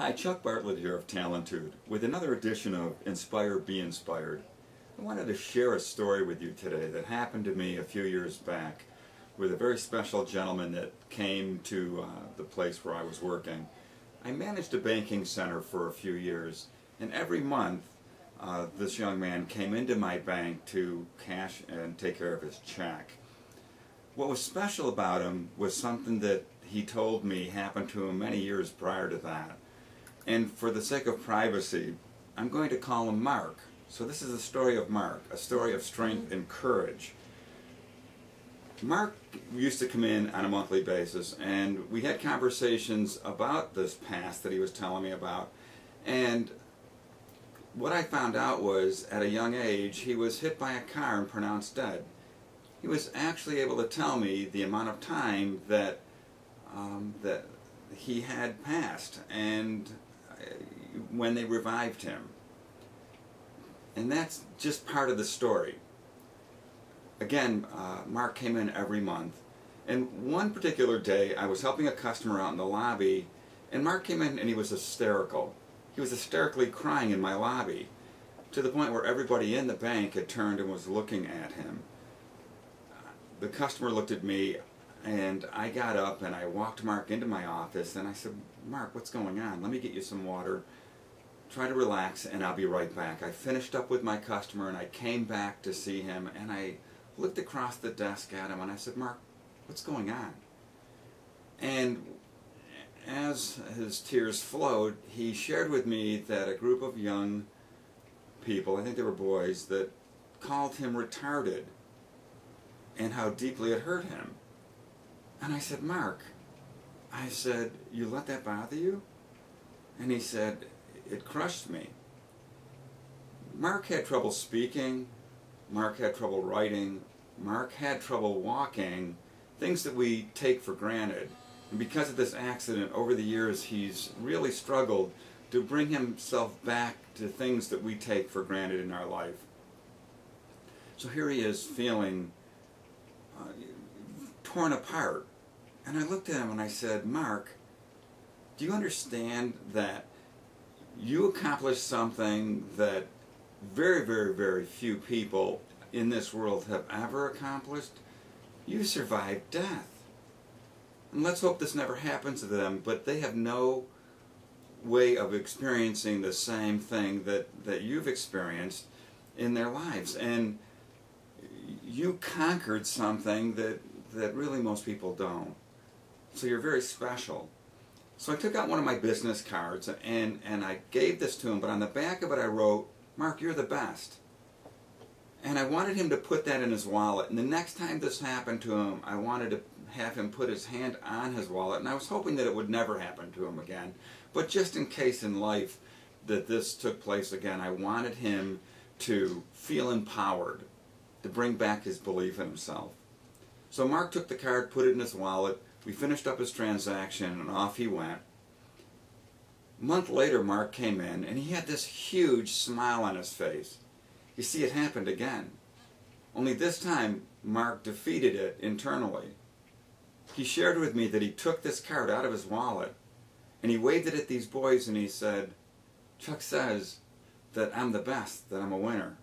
Hi, Chuck Bartlett here of Talentude with another edition of Inspire, Be Inspired. I wanted to share a story with you today that happened to me a few years back with a very special gentleman that came to the place where I was working. I managed a banking center for a few years, and every month this young man came into my bank to cash and take care of his check. What was special about him was something that he told me happened to him many years prior to that. And for the sake of privacy, I'm going to call him Mark. So this is the story of Mark, a story of strength and courage. Mark used to come in on a monthly basis, and we had conversations about this past that he was telling me about. And what I found out was, at a young age, he was hit by a car and pronounced dead. He was actually able to tell me the amount of time that he had passed and when they revived him. And that's just part of the story. Again, Mark came in every month, and one particular day I was helping a customer out in the lobby, and Mark came in and he was hysterical. He was hysterically crying in my lobby, to the point where everybody in the bank had turned and was looking at him. The customer looked at me, and I got up and I walked Mark into my office, and I said, "Mark, what's going on? Let me get you some water. Try to relax, and I'll be right back." I finished up with my customer, and I came back to see him, and I looked across the desk at him, and I said, "Mark, what's going on?" And as his tears flowed, he shared with me that a group of young people, I think they were boys, that called him retarded, and how deeply it hurt him. And I said, "Mark," I said, "you let that bother you?" And he said, "It crushed me." Mark had trouble speaking, Mark had trouble writing, Mark had trouble walking, things that we take for granted. And because of this accident, over the years, he's really struggled to bring himself back to things that we take for granted in our life. So here he is feeling torn apart. And I looked at him and I said, "Mark, do you understand that you accomplished something that very, very, very few people in this world have ever accomplished? You survived death. And let's hope this never happens to them, but they have no way of experiencing the same thing that you've experienced in their lives. And you conquered something that really most people don't. So you're very special." So I took out one of my business cards and I gave this to him, but on the back of it I wrote, "Mark, you're the best." And I wanted him to put that in his wallet, and the next time this happened to him, I wanted to have him put his hand on his wallet, and I was hoping that it would never happen to him again. But just in case in life that this took place again, I wanted him to feel empowered, to bring back his belief in himself. So Mark took the card, put it in his wallet, we finished up his transaction, and off he went. A month later, Mark came in, and he had this huge smile on his face. You see, it happened again. Only this time, Mark defeated it internally. He shared with me that he took this card out of his wallet, and he waved it at these boys, and he said, "Chuck says that I'm the best, that I'm a winner."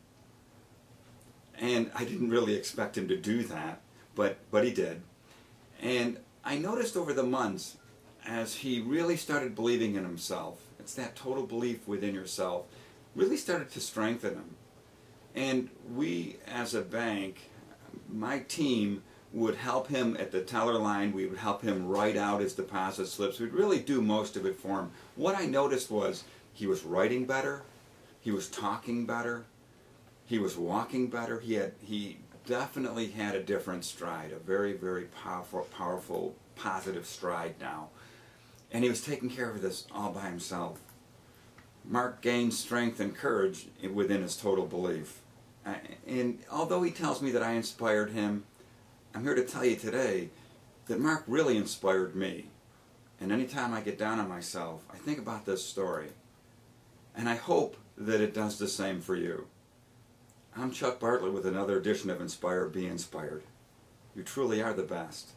And I didn't really expect him to do that, but he did. And I noticed over the months, as he really started believing in himself, it's that total belief within yourself, really started to strengthen him. And we, as a bank, my team would help him at the teller line. We would help him write out his deposit slips. We'd really do most of it for him. What I noticed was he was writing better, he was talking better, he was walking better. He definitely had a different stride, a very, very powerful, positive stride now. And he was taking care of this all by himself. Mark gained strength and courage within his total belief. And although he tells me that I inspired him, I'm here to tell you today that Mark really inspired me. And anytime I get down on myself, I think about this story. And I hope that it does the same for you. I'm Chuck Bartlett with another edition of Inspire, Be Inspired. You truly are the best.